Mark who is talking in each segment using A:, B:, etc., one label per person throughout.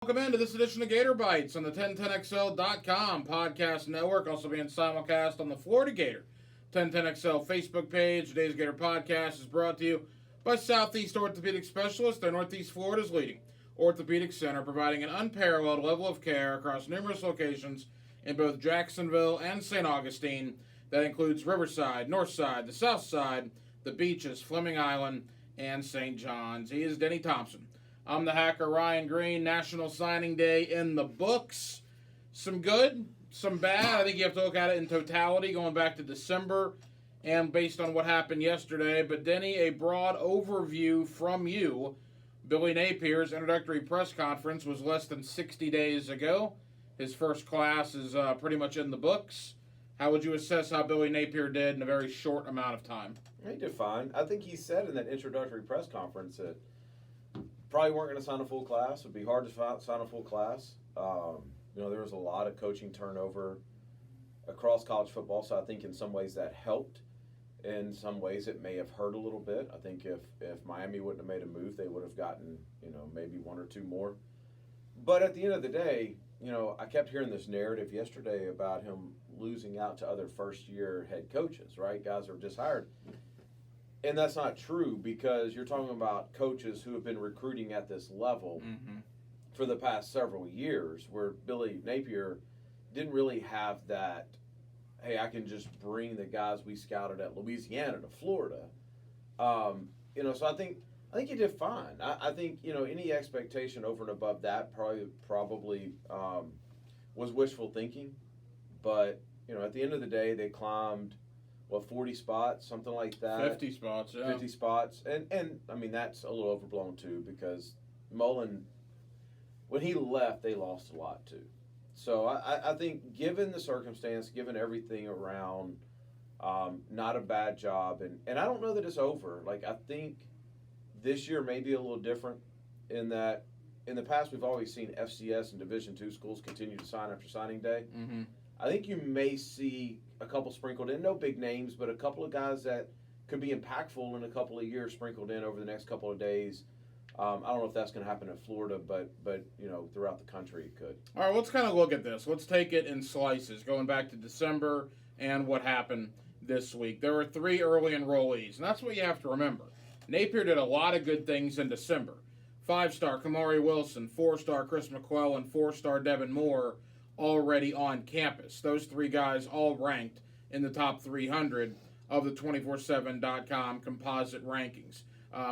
A: Welcome into this edition of Gator Bytes on the 1010XL.com podcast network, also being simulcast on the Florida Gator 1010XL Facebook page. Today's Gator podcast is brought to you by Southeast Orthopedic Specialists. They're Northeast Florida's leading orthopedic center, providing an unparalleled level of care across numerous locations in both Jacksonville and St. Augustine. That includes Riverside, Northside, the South Side, the beaches, Fleming Island, and St. John's. He is Denny Thompson. I'm the hacker, Ryan Green. National Signing Day in the books. Some good, some bad. I think you have to look at it in totality, going back to December and based on what happened yesterday. But Denny, a broad overview from you. Billy Napier's introductory press conference was less than 60 days ago. His first class is pretty much in the books. How would you assess how Billy Napier did in a very short amount of time?
B: He did fine. I think he said in that introductory press conference that probably weren't going to sign a full class. It would be hard to sign a full class. There was a lot of coaching turnover across college football, so I think in some ways that helped. In some ways it may have hurt a little bit. I think if Miami wouldn't have made a move, they would have gotten, maybe one or two more. But at the end of the day, I kept hearing this narrative yesterday about him losing out to other first-year head coaches, right? Guys that were just hired. And that's not true, because you're talking about coaches who have been recruiting at this level for the past several years, where Billy Napier didn't really have that, hey, I can just bring the guys we scouted at Louisiana to Florida. So I think he did fine. I think, any expectation over and above that probably was wishful thinking. But, at the end of the day, they climbed 40 spots, something like that.
A: 50 spots, yeah.
B: 50 spots. And I mean, that's a little overblown, too, because Mullen, when he left, they lost a lot, too. So I think given the circumstance, given everything around, not a bad job. And I don't know that it's over. Like, I think this year may be a little different in that in the past we've always seen FCS and Division II schools continue to sign after signing day.
A: Mm-hmm.
B: I think you may see a couple sprinkled in, no big names, but a couple of guys that could be impactful in a couple of years sprinkled in over the next couple of days. I don't know if that's going to happen in Florida, but throughout the country it could.
A: All right, let's kind of look at this. Let's take it in slices, going back to December and what happened this week. There were 3 early enrollees, and that's what you have to remember. Napier did a lot of good things in December. 5-star Kamari Wilson, 4-star Chris McClellan, 4-star Devin Moore already on campus. Those 3 guys all ranked in the top 300 of the 247.com composite rankings.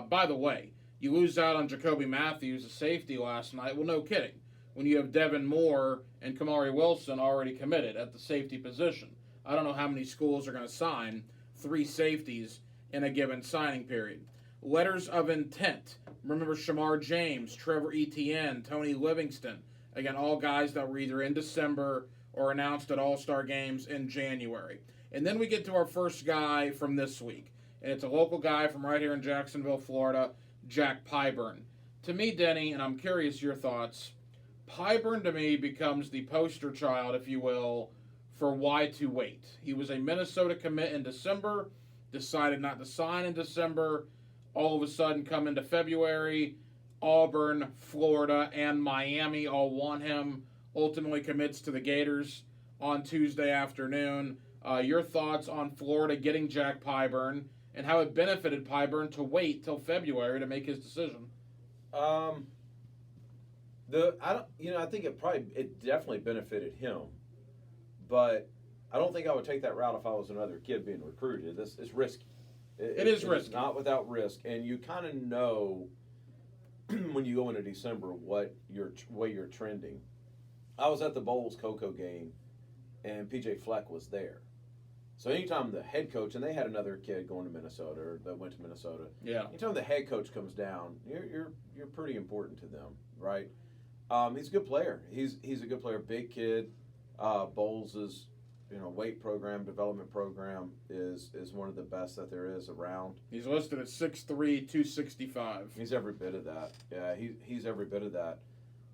A: By the way, you lose out on Jacoby Matthews, a safety, last night. Well, no kidding. When you have Devin Moore and Kamari Wilson already committed at the safety position. I don't know how many schools are going to sign 3 safeties in a given signing period. Letters of intent. Remember Shamar James, Trevor Etienne, Tony Livingston. Again, all guys that were either in December or announced at All-Star games in January. And then we get to our first guy from this week. And it's a local guy from right here in Jacksonville, Florida, Jack Pyburn. To me, Denny, and I'm curious your thoughts, Pyburn to me becomes the poster child, if you will, for why to wait. He was a Minnesota commit in December, decided not to sign in December, all of a sudden come into February, Auburn, Florida, and Miami all want him, ultimately commits to the Gators on Tuesday afternoon. Your thoughts on Florida getting Jack Pyburn and how it benefited Pyburn to wait till February to make his decision?
B: I think it definitely benefited him, but I don't think I would take that route if I was another kid being recruited. It's risky.
A: It is risky.
B: It's not without risk, and you kind of know when you go into December way you're trending. I was at the Bowles Cocoa game, and PJ Fleck was there. So anytime the head coach, and they had another kid going to Minnesota, or that went to Minnesota.
A: Yeah.
B: Anytime the head coach comes down, you're pretty important to them, right? He's a good player. He's a good player, big kid. Bowles' weight program, development program is one of the best that there is around.
A: He's listed at 6'3", 265.
B: He's every bit of that. Yeah, he's every bit of that.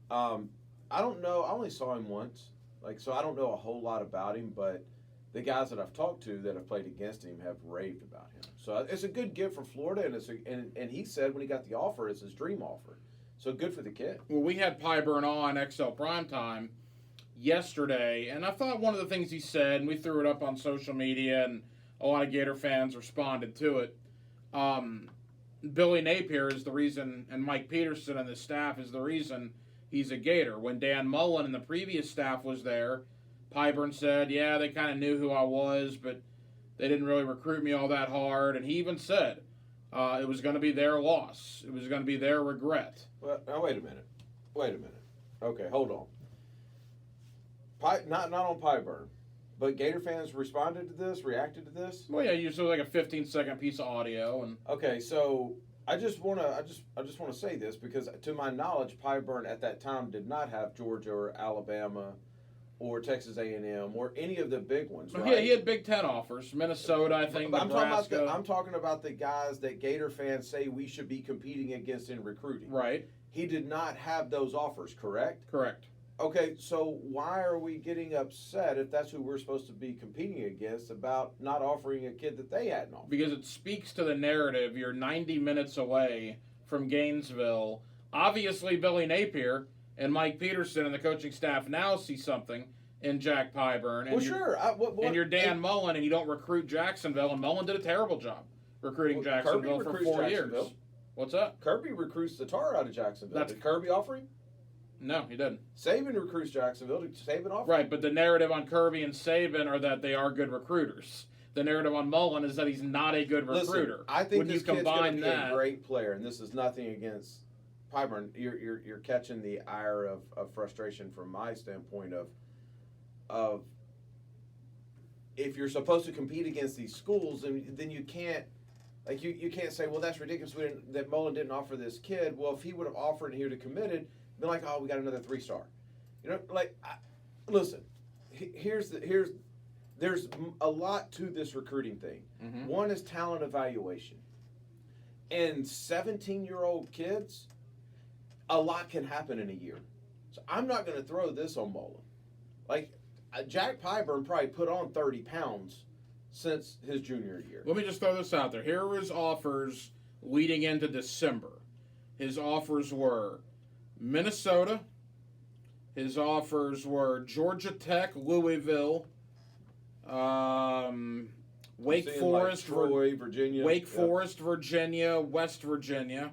B: I don't know. I only saw him once, so I don't know a whole lot about him, but the guys that I've talked to that have played against him have raved about him. So it's a good gift from Florida, and he said when he got the offer, it's his dream offer. So good for the kid.
A: Well, we had Pyburn on XL Primetime yesterday, and I thought one of the things he said, and we threw it up on social media, and a lot of Gator fans responded to it. Billy Napier is the reason, and Mike Peterson and the staff is the reason he's a Gator. When Dan Mullen and the previous staff was there, Pyburn said, yeah, they kind of knew who I was, but they didn't really recruit me all that hard. And he even said it was going to be their loss. It was going to be their regret.
B: Well, now wait a minute. Okay, hold on. Not on Pyburn, but Gator fans responded to this, reacted to this.
A: Well, yeah, you saw like a 15-second piece of audio, and
B: okay, so I just want to say this because to my knowledge, Pyburn at that time did not have Georgia or Alabama or Texas A&M or any of the big ones. Right?
A: Yeah, he had Big Ten offers, Minnesota, I think,
B: but
A: Nebraska.
B: I'm talking about the guys that Gator fans say we should be competing against in recruiting.
A: Right.
B: He did not have those offers, correct?
A: Correct.
B: Okay, so why are we getting upset if that's who we're supposed to be competing against about not offering a kid that they had an offer?
A: Because it speaks to the narrative. You're 90 minutes away from Gainesville. Obviously, Billy Napier and Mike Peterson and the coaching staff now see something in Jack Pyburn. And and you're Dan Mullen, and you don't recruit Jacksonville. And Mullen did a terrible job recruiting Jacksonville for 4 years. What's up?
B: Kirby recruits the tar out of Jacksonville. Did Kirby offer him?
A: No, he didn't.
B: Saban recruits Jacksonville. Did Saban offer?
A: Right, but the narrative on Kirby and Saban are that they are good recruiters. The narrative on Mullen is that he's not a good recruiter.
B: Listen, I think this kid's going to be a great player, and this is nothing against Pyburn. You're catching the ire of frustration from my standpoint of if you're supposed to compete against these schools, and then you can't. Like, you can't say, well, that's ridiculous that Mullen didn't offer this kid. Well, if he would have offered and he would have committed, been like, oh, we got another 3-star. You know, like, listen, there's a lot to this recruiting thing. Mm-hmm. One is talent evaluation. And 17-year-old kids, a lot can happen in a year. So I'm not going to throw this on Mullen. Like, Jack Pyburn probably put on 30 pounds since his junior year.
A: Let me just throw this out there. Here were his offers leading into December. His offers were Minnesota. His offers were Georgia Tech, Louisville, Wake Forest,
B: like Troy, Virginia.
A: Wake Forest, Virginia, West Virginia.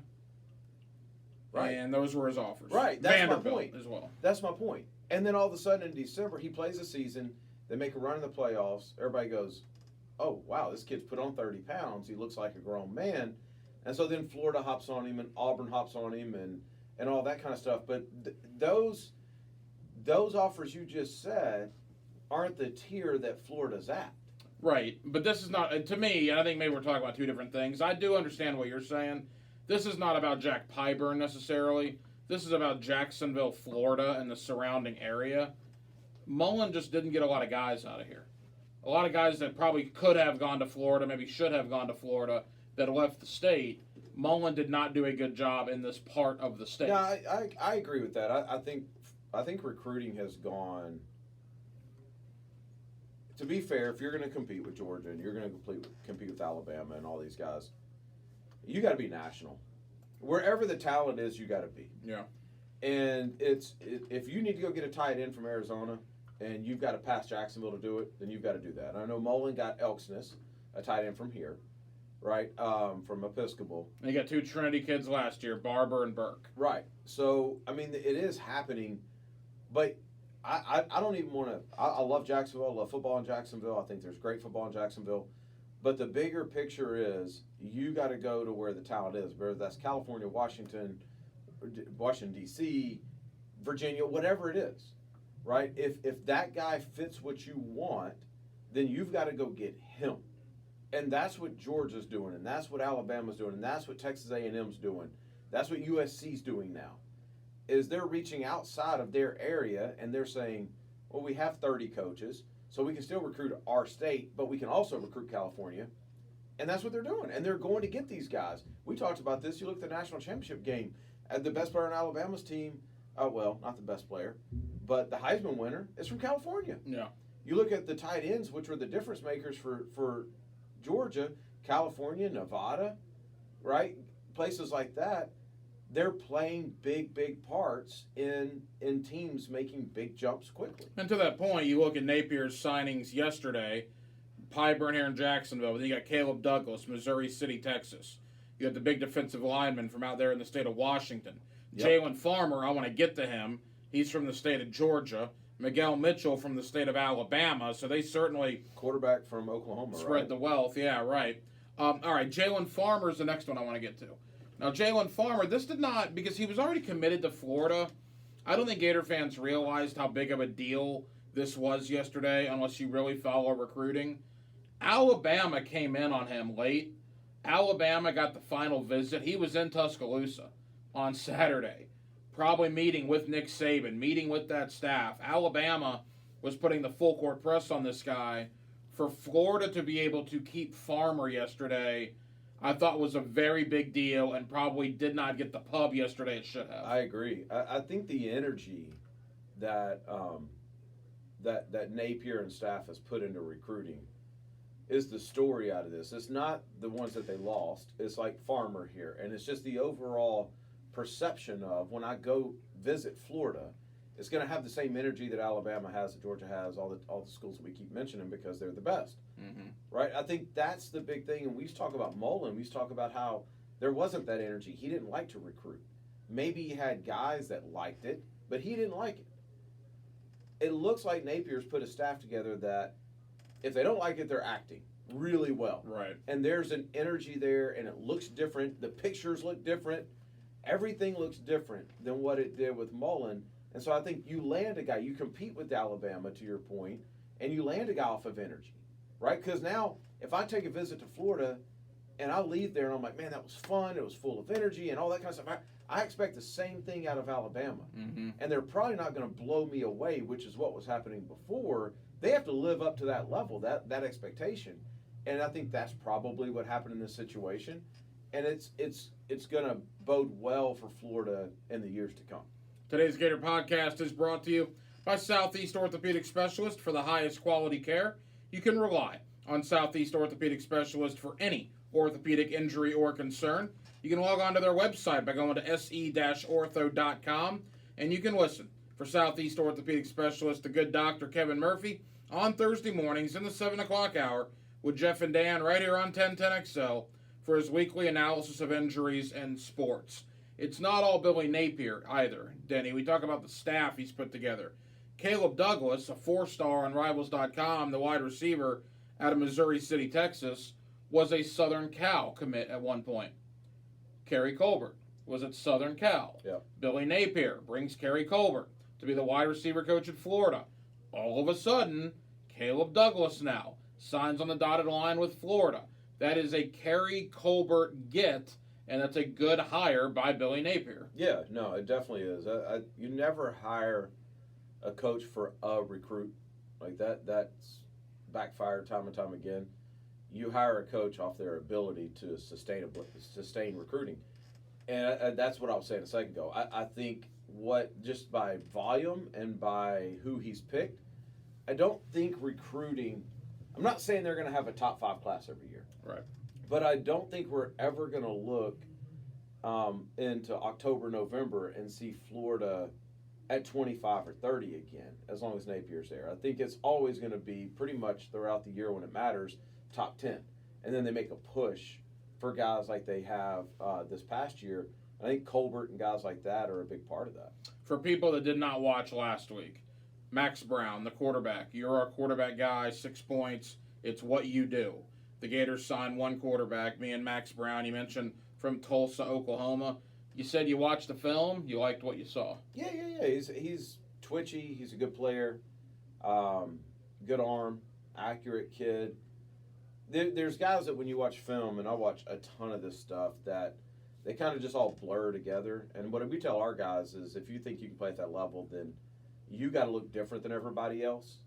B: Right.
A: And those were his offers.
B: Right. That's
A: Vanderbilt
B: my point.
A: as well.
B: That's my point. And then all of a sudden in December, he plays a season. They make a run in the playoffs. Everybody goes, oh, wow, this kid's put on 30 pounds. He looks like a grown man. And so then Florida hops on him and Auburn hops on him and all that kind of stuff. But those offers you just said aren't the tier that Florida's at.
A: Right. But this is not, to me, I think maybe we're talking about two different things. I do understand what you're saying. This is not about Jack Pyburn necessarily. This is about Jacksonville, Florida, and the surrounding area. Mullen just didn't get a lot of guys out of here. A lot of guys that probably could have gone to Florida, maybe should have gone to Florida, that left the state. Mullen did not do a good job in this part of the state.
B: Yeah, I agree with that. I think recruiting has gone. To be fair, if you're going to compete with Georgia and you're going to compete with Alabama and all these guys, you got to be national. Wherever the talent is, you got to be.
A: Yeah.
B: And if you need to go get a tight end from Arizona and you've got to pass Jacksonville to do it, then you've got to do that. And I know Mullen got Elksness, a tight end from here, right, from Episcopal.
A: And you got two Trinity kids last year, Barber and Burke.
B: Right. So, I mean, it is happening, but I don't even want to – I love Jacksonville. I love football in Jacksonville. I think there's great football in Jacksonville. But the bigger picture is you got to go to where the talent is, whether that's California, Washington, D.C., Virginia, whatever it is, right? If that guy fits what you want, then you've got to go get him. And that's what Georgia's doing, and that's what Alabama's doing, and that's what Texas A&M's doing. That's what USC's doing now, is they're reaching outside of their area, and they're saying, well, we have 30 coaches, so we can still recruit our state, but we can also recruit California. And that's what they're doing. And they're going to get these guys. We talked about this. You look at the national championship game. The best player on Alabama's team, well, not the best player, but the Heisman winner is from California.
A: Yeah.
B: You look at the tight ends, which were the difference makers for Georgia, California, Nevada, right? Places like that. they're playing big parts in teams making big jumps quickly.
A: And to that point, you look at Napier's signings yesterday, Pyburn here in Jacksonville, then you got Caleb Douglas, Missouri City, Texas. You got the big defensive lineman from out there in the state of Washington. Yep. Jalen Farmer, I want to get to him. He's from the state of Georgia. Miguel Mitchell from the state of Alabama. So they certainly...
B: Quarterback from Oklahoma,
A: spread the wealth. Yeah, right. All right, Jalen Farmer is the next one I want to get to. Now, Jalen Farmer, this did not... Because he was already committed to Florida. I don't think Gator fans realized how big of a deal this was yesterday, unless you really follow recruiting. Alabama came in on him late. Alabama got the final visit. He was in Tuscaloosa on Saturday, probably meeting with Nick Saban, meeting with that staff. Alabama was putting the full court press on this guy. For Florida to be able to keep Farmer yesterday, I thought was a very big deal and probably did not get the pub yesterday it should have.
B: I agree. I think the energy that that Napier and staff has put into recruiting is the story out of this. It's not the ones that they lost. It's like Farmer here. And it's just the overall perception of when I go visit Florida, it's going to have the same energy that Alabama has, that Georgia has, all the schools that we keep mentioning because they're the best. Mm-hmm. Right? I think that's the big thing. And we talk about Mullen. We talk about how there wasn't that energy. He didn't like to recruit. Maybe he had guys that liked it, but he didn't like it. It looks like Napier's put a staff together that if they don't like it, they're acting really well.
A: Right.
B: And there's an energy there, and it looks different. The pictures look different. Everything looks different than what it did with Mullen. And so I think you land a guy, you compete with Alabama, to your point, and you land a guy off of energy, right? Because now, if I take a visit to Florida and I leave there and I'm like, man, that was fun, it was full of energy and all that kind of stuff, I expect the same thing out of Alabama. Mm-hmm. And they're probably not going to blow me away, which is what was happening before. They have to live up to that level, that expectation. And I think that's probably what happened in this situation. And it's going to bode well for Florida in the years to come.
A: Today's Gator Podcast is brought to you by Southeast Orthopedic Specialists. For the highest quality care, you can rely on Southeast Orthopedic Specialists for any orthopedic injury or concern. You can log on to their website by going to se-ortho.com, and you can listen for Southeast Orthopedic Specialist, the good Dr. Kevin Murphy, on Thursday mornings in the 7 o'clock hour with Jeff and Dan right here on 1010XL for his weekly analysis of injuries and sports. It's not all Billy Napier either, Denny. We talk about the staff he's put together. Caleb Douglas, a 4-star on Rivals.com, the wide receiver out of Missouri City, Texas, was a Southern Cal commit at one point. Kerry Colbert was at Southern Cal.
B: Yep.
A: Billy Napier brings Kerry Colbert to be the wide receiver coach at Florida. All of a sudden, Caleb Douglas now signs on the dotted line with Florida. That is a Kerry Colbert get, and that's a good hire by Billy Napier.
B: Yeah, no, it definitely is. You never hire a coach for a recruit. Like that's backfired time and time again. You hire a coach off their ability to sustain recruiting. And that's what I was saying a second ago. I think just by volume and by who he's picked, I don't think recruiting, I'm not saying they're going to have a top 5 class every year.
A: Right.
B: But I don't think we're ever going to look into October, November and see Florida at 25 or 30 again, as long as Napier's there. I think it's always going to be pretty much throughout the year when it matters, top 10. And then they make a push for guys like they have this past year. I think Colbert and guys like that are a big part of that.
A: For people that did not watch last week, Max Brown, the quarterback. You're our quarterback guy, 6 points. It's what you do. The Gators signed one quarterback, me and Max Brown. You mentioned from Tulsa, Oklahoma. You said you watched the film. You liked what you saw.
B: Yeah. He's twitchy. He's a good player. Good arm. Accurate kid. There's guys that when you watch film, and I watch a ton of this stuff, that they kind of just all blur together. And what we tell our guys is if you think you can play at that level, then you got to look different than everybody else.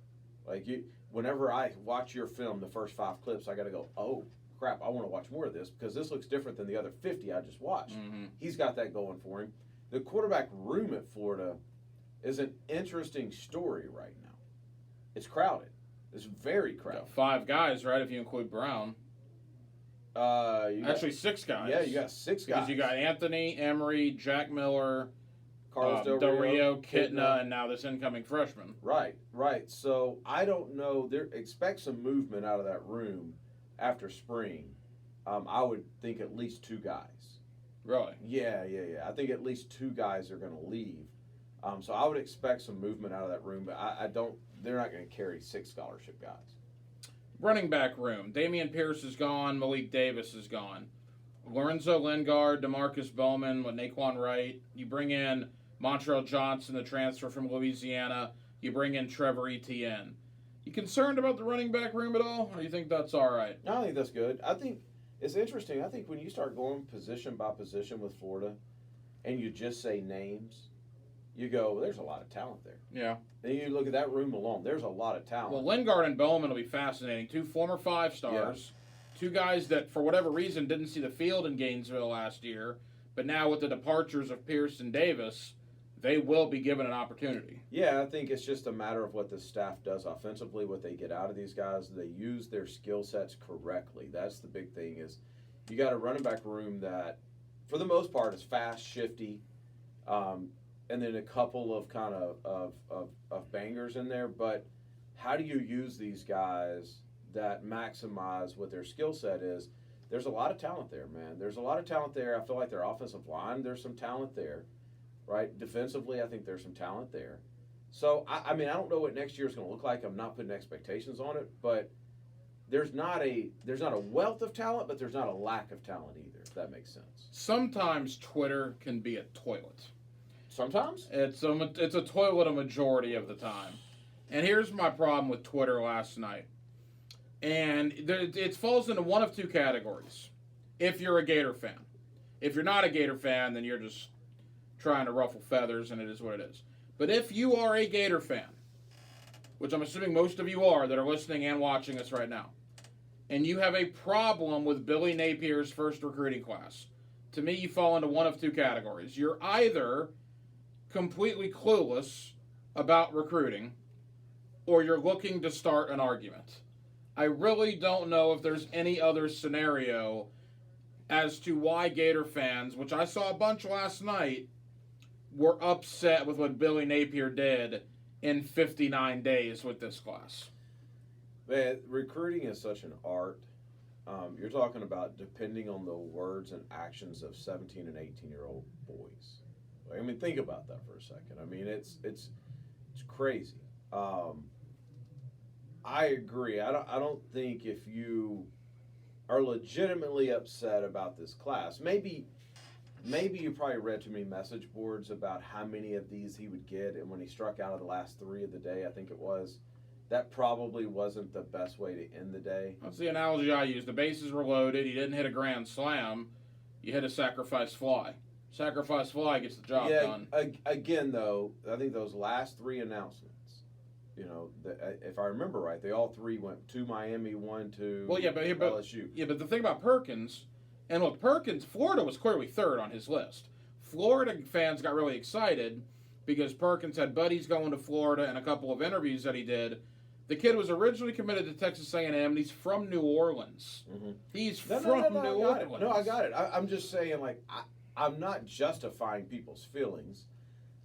B: Like whenever I watch your film, the first 5 clips, I got to go, oh, crap, I want to watch more of this because this looks different than the other 50 I just watched. Mm-hmm. He's got that going for him. The quarterback room at Florida is an interesting story right now. It's crowded. It's very crowded.
A: 5 guys, right, if you include Brown. Actually, 6 guys.
B: Yeah, you got 6 guys.
A: Because you got Anthony, Emery, Jack Miller,
B: Carlos
A: Del Rio, Kitna, and now this incoming freshman.
B: Right. So I don't know. Expect some movement out of that room after spring. I would think at least 2 guys.
A: Really?
B: Yeah. I think at least 2 guys are going to leave. So I would expect some movement out of that room, but I don't. They're not going to carry 6 scholarship guys.
A: Running back room. Damian Pierce is gone. Malik Davis is gone. Lorenzo Lingard, DeMarcus Bowman with Naquan Wright. You bring in Montreal Johnson, the transfer from Louisiana. You bring in Trevor Etienne. You concerned about the running back room at all, or do you think that's all right?
B: No, I think that's good. I think it's interesting. I think when you start going position by position with Florida and you just say names, you go, well, there's a lot of talent there.
A: Yeah.
B: Then you look at that room alone, there's a lot of talent.
A: Well, Lingard and Bowman will be fascinating. 2 former 5-stars. Yeah. 2 guys that, for whatever reason, didn't see the field in Gainesville last year. But now with the departures of Pierce and Davis, they will be given an opportunity.
B: Yeah, I think it's just a matter of what the staff does offensively, what they get out of these guys. They use their skill sets correctly. That's the big thing is you got a running back room that, for the most part, is fast, shifty, and then a couple of kind of bangers in there. But how do you use these guys that maximize what their skill set is? There's a lot of talent there, man. There's a lot of talent there. I feel like their offensive line, there's some talent there. Right? Defensively, I think there's some talent there. So, I mean, I don't know what next year is going to look like. I'm not putting expectations on it, but there's not a wealth of talent, but there's not a lack of talent either, if that makes sense.
A: Sometimes Twitter can be a toilet.
B: Sometimes?
A: It's a toilet a majority of the time. And here's my problem with Twitter last night. And it falls into one of 2 categories. If you're a Gator fan. If you're not a Gator fan, then you're just trying to ruffle feathers, and it is what it is. But if you are a Gator fan, which I'm assuming most of you are that are listening and watching us right now, and you have a problem with Billy Napier's first recruiting class, to me you fall into one of 2 categories. You're either completely clueless about recruiting, or you're looking to start an argument. I really don't know if there's any other scenario as to why Gator fans, which I saw a bunch last night, were upset with what Billy Napier did in 59 days with this class.
B: Man, recruiting is such an art. You're talking about depending on the words and actions of 17 and 18-year-old boys. I mean, think about that for a second. I mean, it's crazy. I agree. I don't think if you are legitimately upset about this class, maybe you probably read too many message boards about how many of these he would get, and when he struck out of the last 3 of the day, I think it was, that probably wasn't the best way to end the day.
A: That's the analogy I use. The bases were loaded. He didn't hit a grand slam. You hit a sacrifice fly. Sacrifice fly gets the job done.
B: Again, though, I think those last 3 announcements, you know, if I remember right, they all 3 went to Miami, 1 to LSU.
A: Yeah, but the thing about Perkins, and look, Florida was clearly 3rd on his list. Florida fans got really excited because Perkins had buddies going to Florida and a couple of interviews that he did. The kid was originally committed to Texas A&M, and he's from New Orleans. Mm-hmm. He's from New Orleans.
B: No, I got it. I'm just saying, like, I'm not justifying people's feelings.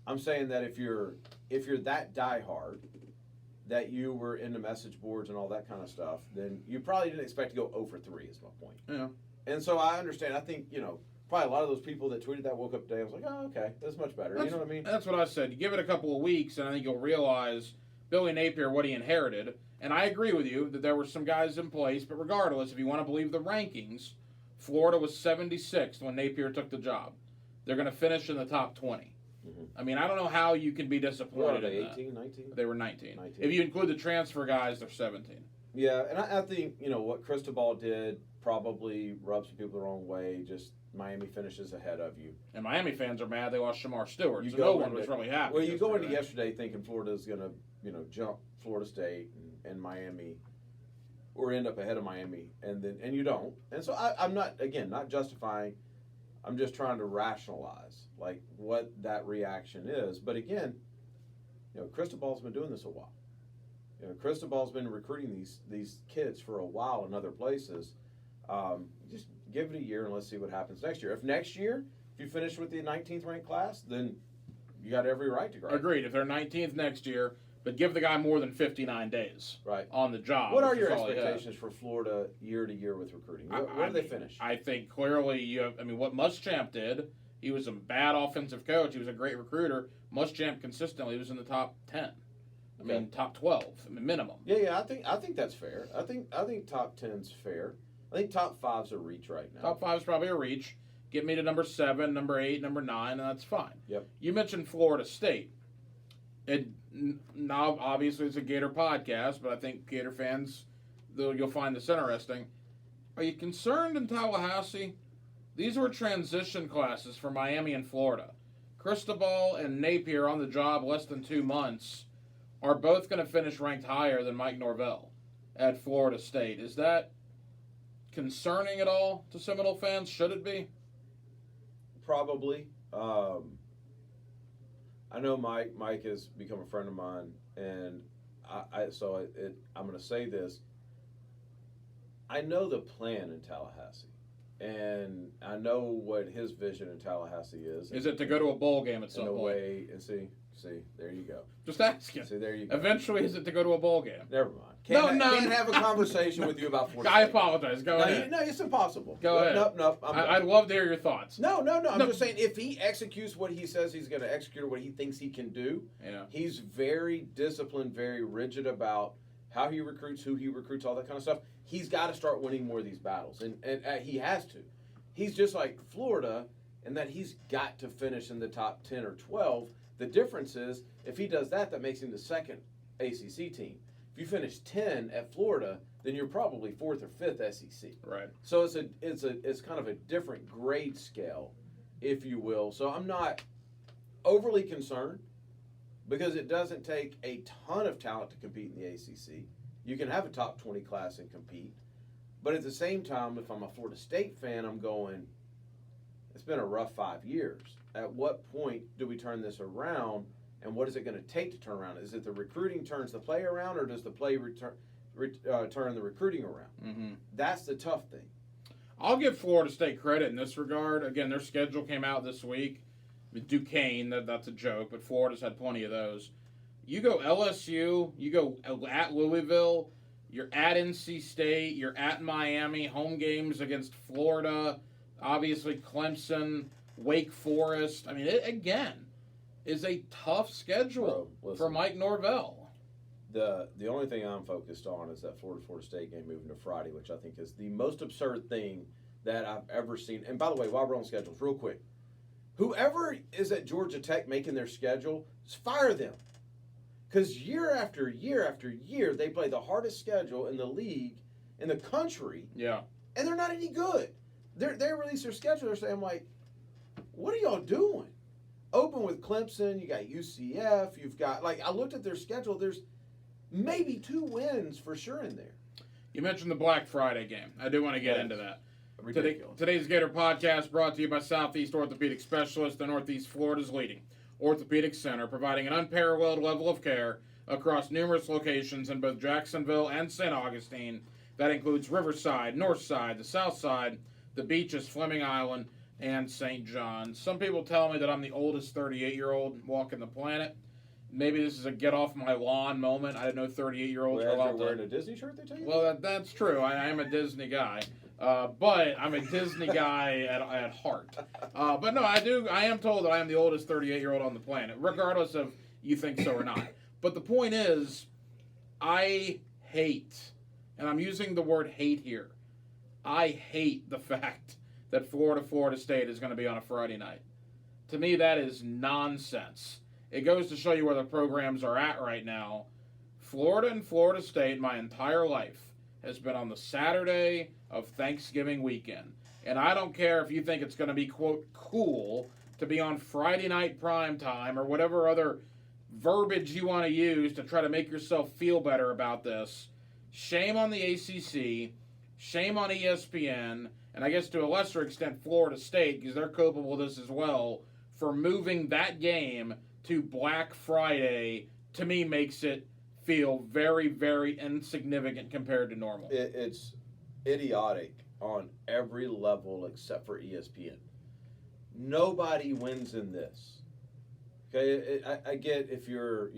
B: I'm saying that if you're that diehard, that you were into message boards and all that kind of stuff, then you probably didn't expect to go 0 for 3 is my point.
A: Yeah.
B: And so I understand. I think, you know, probably a lot of those people that tweeted that woke up today, I was like, oh, okay, that's much better. You know what I mean?
A: That's what I said. You give it a couple of weeks, and I think you'll realize Billy Napier, what he inherited. And I agree with you that there were some guys in place, but regardless, if you want to believe the rankings, Florida was 76th when Napier took the job. They're going to finish in the top 20. Mm-hmm. I mean, I don't know how you can be disappointed in that.
B: 18, 19?
A: They were 19. If you include the transfer guys, they're 17.
B: Yeah, and I think, you know, what Cristobal did probably rubs some people the wrong way. Just Miami finishes ahead of you.
A: And Miami fans are mad they lost Shamar Stewart, so no one was really happy.
B: Well, you go into yesterday thinking Florida's going to, you know, jump Florida State and Miami, or end up ahead of Miami, and you don't. And so I'm not, again, not justifying. I'm just trying to rationalize, like, what that reaction is. But again, you know, Cristobal's been doing this a while. You know, Cristobal's been recruiting these kids for a while in other places. Just give it a year and let's see what happens next year. If next year, if you finish with the 19th ranked class, then you got every right to grade.
A: Agreed. If they're 19th next year, but give the guy more than 59 days on the job.
B: What are your expectations for Florida year to year with recruiting? Where do they finish?
A: I think clearly what Muschamp did, he was a bad offensive coach. He was a great recruiter. Muschamp consistently was in the top 10. I mean, top 12 minimum.
B: Yeah. I think that's fair. I think top 10's fair. I think top 5's a reach right now.
A: Top 5's probably a reach. Get me to number 7, number 8, number 9, and that's fine.
B: Yep.
A: You mentioned Florida State. Now, obviously, it's a Gator podcast, but I think Gator fans, you'll find this interesting. Are you concerned in Tallahassee? These were transition classes for Miami and Florida. Cristobal and Napier on the job less than 2 months are both going to finish ranked higher than Mike Norvell at Florida State. Is that concerning at all to Seminole fans? Should it be?
B: Probably. I know Mike has become a friend of mine, and I'm going to say this. I know the plan in Tallahassee, and I know what his vision in Tallahassee is.
A: Is it to go to a bowl game at some point?
B: Way, and see, there you go.
A: Just asking.
B: See, there you go.
A: Eventually, is it to go to a bowl game?
B: Never mind.
A: Can't
B: have a conversation with you about Florida
A: I
B: State.
A: apologize. Go ahead.
B: No, it's impossible.
A: Go ahead.
B: Nope.
A: I'd love to hear your thoughts.
B: No. I'm just saying, if he executes what he says he's going to execute, or what he thinks he can do, he's very disciplined, very rigid about how he recruits, who he recruits, all that kind of stuff. He's got to start winning more of these battles, and he has to. He's just like Florida in that he's got to finish in the top 10 or 12. The difference is, if he does that, that makes him the second ACC team. If you finish 10 at Florida, then you're probably 4th or 5th SEC.
A: Right.
B: So it's kind of a different grade scale, if you will. So I'm not overly concerned, because it doesn't take a ton of talent to compete in the ACC. You can have a top 20 class and compete. But at the same time, if I'm a Florida State fan, I'm going, it's been a rough 5 years. At what point do we turn this around, and what is it going to take to turn around? Is it the recruiting turns the play around, or does the play turn the recruiting around?
A: Mm-hmm.
B: That's the tough thing.
A: I'll give Florida State credit in this regard. Again, their schedule came out this week. Duquesne, that's a joke, but Florida's had plenty of those. You go LSU, you go at Louisville, you're at NC State, you're at Miami, home games against Florida, obviously Clemson, Wake Forest. I mean, it, again, is a tough schedule for Mike Norvell.
B: The only thing I'm focused on is that Florida State game moving to Friday, which I think is the most absurd thing that I've ever seen. And by the way, while we're on schedules, real quick, whoever is at Georgia Tech making their schedule, fire them. Because year after year after year, they play the hardest schedule in the league, in the country.
A: Yeah.
B: And they're not any good. They release their schedule, they're saying, like, what are y'all doing? Open with Clemson, you got UCF, you've got, like, I looked at their schedule, there's maybe 2 wins for sure in there.
A: You mentioned the Black Friday game. I do want to get into that.
B: Ridiculous.
A: Today's Gator podcast brought to you by Southeast Orthopedic Specialists, the Northeast Florida's leading orthopedic center, providing an unparalleled level of care across numerous locations in both Jacksonville and St. Augustine. That includes Riverside, Northside, the South Side, the beaches, Fleming Island, and St. John. Some people tell me that I'm the oldest 38-year-old walking the planet. Maybe this is a get off my lawn moment. I didn't know 38-year-olds were allowed to
B: wearing a Disney shirt, they tell you?
A: Well, that's true. I am a Disney guy. But I'm a Disney guy at heart. But no, I am told that I am the oldest 38-year-old on the planet, regardless of you think so or not. But the point is, I hate, and I'm using the word hate here, I hate the fact that Florida State is going to be on a Friday night. To me, that is nonsense. It goes to show you where the programs are at right now. Florida and Florida State, my entire life, has been on the Saturday of Thanksgiving weekend. And I don't care if you think it's going to be, quote, cool to be on Friday night prime time or whatever other verbiage you want to use to try to make yourself feel better about this. Shame on the ACC, shame on ESPN, and I guess to a lesser extent Florida State, because they're culpable of this as well, for moving that game to Black Friday. To me, makes it feel very, very insignificant compared to normal.
B: It's idiotic on every level except for ESPN. Nobody wins in this. Okay, I get if you're,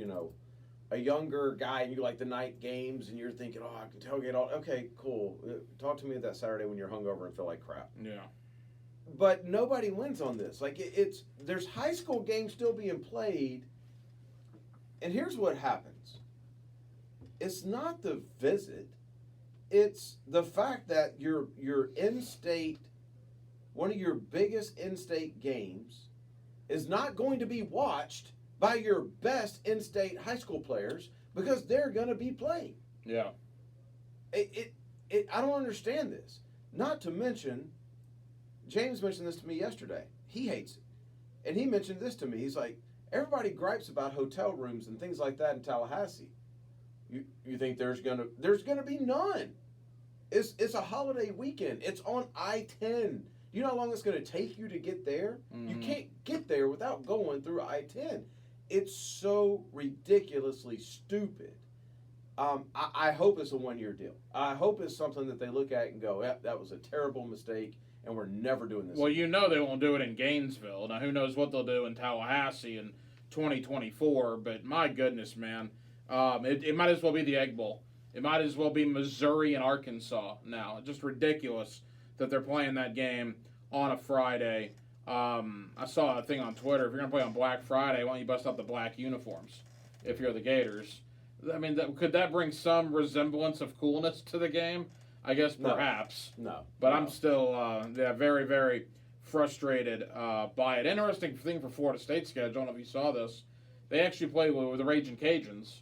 B: a younger guy and you like the night games and you're thinking, I can tailgate all. Okay, cool. Talk to me that Saturday when you're hungover and feel like crap.
A: Yeah.
B: But nobody wins on this. Like, there's high school games still being played, and here's what happens. It's not the visit. It's the fact that your in-state, one of your biggest in-state games is not going to be watched by your best in-state high school players because they're going to be playing.
A: Yeah.
B: I don't understand this. Not to mention, James mentioned this to me yesterday. He hates it. And he mentioned this to me. He's like, everybody gripes about hotel rooms and things like that in Tallahassee. You think there's gonna be none. It's a holiday weekend. It's on I-10. You know how long it's gonna take you to get there? Mm-hmm. You can't get there without going through I-10. It's so ridiculously stupid. I hope it's a one-year deal. I hope it's something that they look at and go, that was a terrible mistake, and we're never doing this again.
A: They won't do it in Gainesville. Now, who knows what they'll do in Tallahassee in 2024, but my goodness, man. It might as well be the Egg Bowl. It might as well be Missouri and Arkansas now. It's just ridiculous that they're playing that game on a Friday. I saw a thing on Twitter. If you're going to play on Black Friday, why don't you bust out the black uniforms if you're the Gators? I mean, could that bring some resemblance of coolness to the game? I guess perhaps.
B: No.
A: But I'm still very, very frustrated by it. Interesting thing for Florida State's schedule, I don't know if you saw this. They actually play with the Raging Cajuns,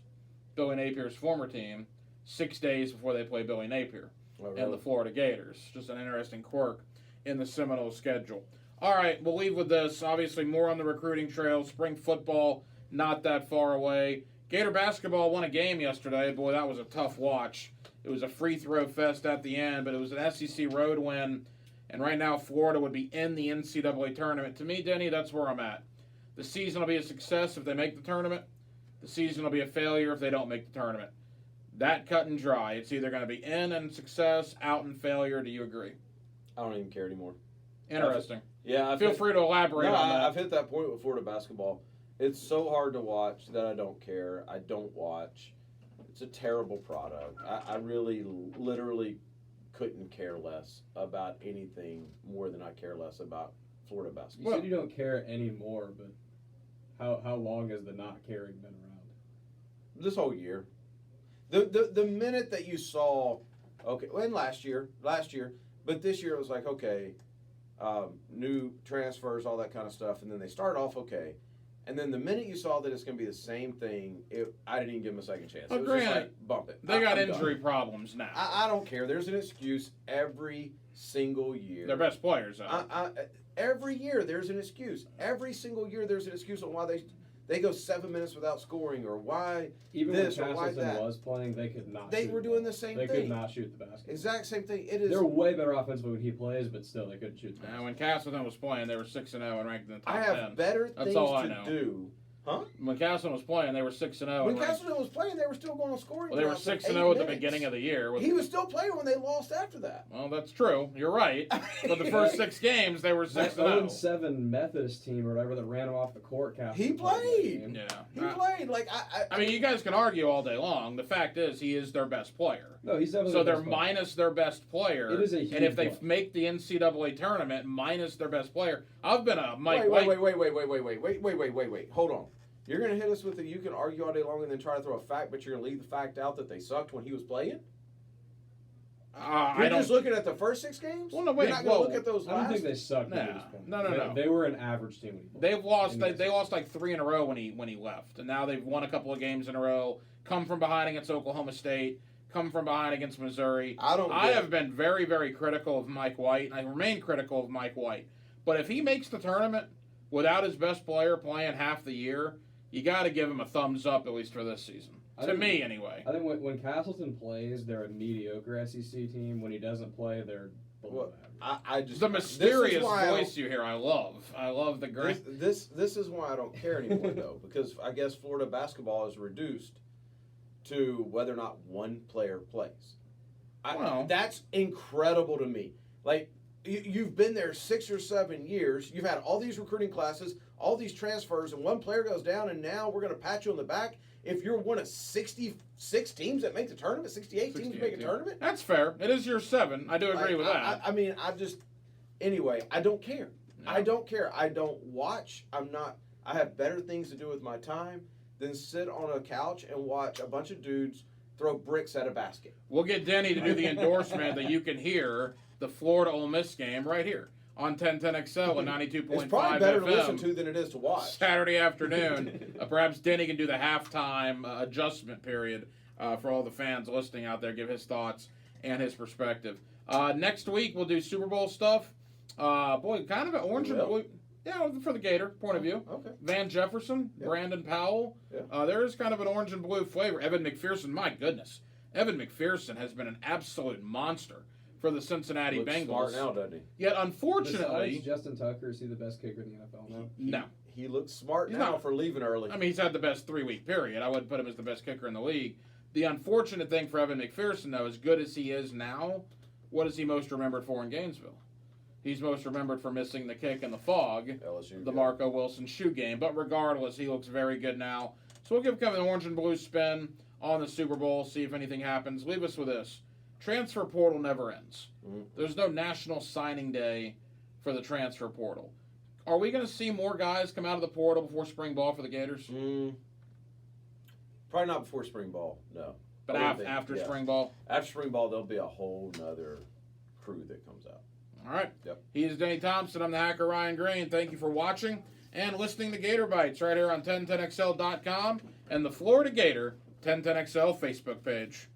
A: Billy Napier's former team, 6 days before they play Billy Napier and the Florida Gators. Just an interesting quirk in the Seminoles schedule. All right, we'll leave with this. Obviously, more on the recruiting trail. Spring football, not that far away. Gator basketball won a game yesterday. Boy, that was a tough watch. It was a free throw fest at the end, but it was an SEC road win. And right now, Florida would be in the NCAA tournament. To me, Denny, that's where I'm at. The season will be a success if they make the tournament. The season will be a failure if they don't make the tournament. That cut and dry. It's either going to be in and success, out and failure. Do you agree?
B: I don't even care anymore.
A: Interesting.
B: Feel
A: free to elaborate on that.
B: I've hit that point with Florida basketball. It's so hard to watch that I don't care. I don't watch. It's a terrible product. I really, literally couldn't care less about anything more than I care less about Florida basketball.
C: You said you don't care anymore, but how long has the not caring been around?
B: This whole year. The minute that you saw, last year, but this year it was like, okay, new transfers, all that kind of stuff, and then they start off okay. And then the minute you saw that it's going to be the same thing, I didn't even give them a second chance. It was just like, bump it.
A: They got injury problems now.
B: I don't care. There's an excuse every single year.
A: Their best players, though.
B: Every year there's an excuse. Every single year there's an excuse on why they go 7 minutes without scoring or why
C: even
B: this
C: when
B: or why
C: Castleton
B: that.
C: was playing, they could not.
B: They were doing the same thing.
C: They could not shoot the basket.
B: Exact same thing.
C: They're way better offensively when he plays, but still they couldn't shoot the basket.
A: When Castleton was playing, they were 6-0 and ranked in the top 10.
B: I have better things to do. Huh?
A: When Castleton was playing, they were 6-0.
B: When Castleton was playing, they were still going on scoring.
A: Well, they were 6-0 at the beginning of the year.
B: He was still playing when they lost after that.
A: Well, that's true. You're right. But the first 6 games, they were 6-0.
C: That 0-7 Methodist team or whatever that ran him off the court.
B: He played.
A: Yeah.
B: He played. Like
A: I mean, you guys can argue all day long. The fact is, he is their best player.
C: No, he's definitely.
A: So they're minus their best player.
C: It is a huge
A: and if they make the NCAA tournament minus their best player, I've been a Mike White.
B: Wait. Hold on. You're going to hit us with you can argue all day long and then try to throw a fact, but you're going to leave the fact out that they sucked when he was playing? You're just looking at the first 6 games?
A: Well, no, wait.
B: You're not going to look at those last?
C: I don't think they sucked.
A: No.
C: They were an average team when he played.
A: They've lost. They lost like 3 in a row when he left, and now they've won a couple of games in a row. Come from behind against Oklahoma State. Come from behind against Missouri. I have been very, very critical of Mike White, and I remain critical of Mike White. But if he makes the tournament without his best player playing half the year, you got to give him a thumbs up, at least for this season. To me, anyway.
C: I think when Castleton plays, they're a mediocre SEC team. When he doesn't play, they're below average.
A: The mysterious voice you hear, I love. I love the great.
B: This is why I don't care anymore, though, because I guess Florida basketball is reduced to whether or not one player plays. That's incredible to me. Like, you've been there 6 or 7 years. You've had all these recruiting classes, all these transfers, and one player goes down, and now we're going to pat you on the back. If you're one of 66 teams that make the tournament, 68 teams that make a tournament.
A: That's fair. It is year 7. I do agree with that.
B: I mean, anyway, I don't care.
A: No.
B: I don't care. I don't watch. I have better things to do with my time than sit on a couch and watch a bunch of dudes throw bricks at a basket.
A: We'll get Denny to do the endorsement that you can hear the Florida Ole Miss game right here on 1010XL and 92.5
B: It's probably better
A: FM.
B: to listen to than it is to watch.
A: Saturday afternoon. Perhaps Denny can do the halftime adjustment period for all the fans listening out there, give his thoughts and his perspective. Next week, we'll do Super Bowl stuff. Boy, kind of an orange and blue. Yeah, for the Gator point of view.
B: Okay.
A: Van Jefferson,
B: Yeah.
A: Brandon Powell.
B: Yeah.
A: There is kind of an orange and blue flavor. Evan McPherson, my goodness. Evan McPherson has been an absolute monster for the Cincinnati
B: Looks
A: Bengals.
B: smart now, doesn't he?
A: Yet, unfortunately,
C: Besides Justin Tucker, is he the best kicker in the NFL now?
A: no.
B: He looks smart
A: He's
B: now
A: not.
B: for leaving early.
A: I mean, he's had the best 3-week period. I wouldn't put him as the best kicker in the league. The unfortunate thing for Evan McPherson, though, as good as he is now, what is he most remembered for in Gainesville? He's most remembered for missing the kick in the fog,
B: LSU.
A: the Marco Wilson shoe game. But regardless, he looks very good now. So we'll give him an orange and blue spin on the Super Bowl, see if anything happens. Leave us with this. Transfer portal never ends.
B: Mhm.
A: There's no national signing day for the transfer portal. Are we going to see more guys come out of the portal before spring ball for the Gators?
B: Probably not before spring ball, no.
A: But
B: I would think,
A: after
B: yeah.
A: spring ball?
B: After spring ball, there'll be a whole nother crew that comes out.
A: All right.
B: Yep.
A: He is Denny Thompson. I'm the hacker Ryan Green. Thank you for watching and listening to Gator Bytes right here on 1010XL.com and the Florida Gator 1010XL Facebook page.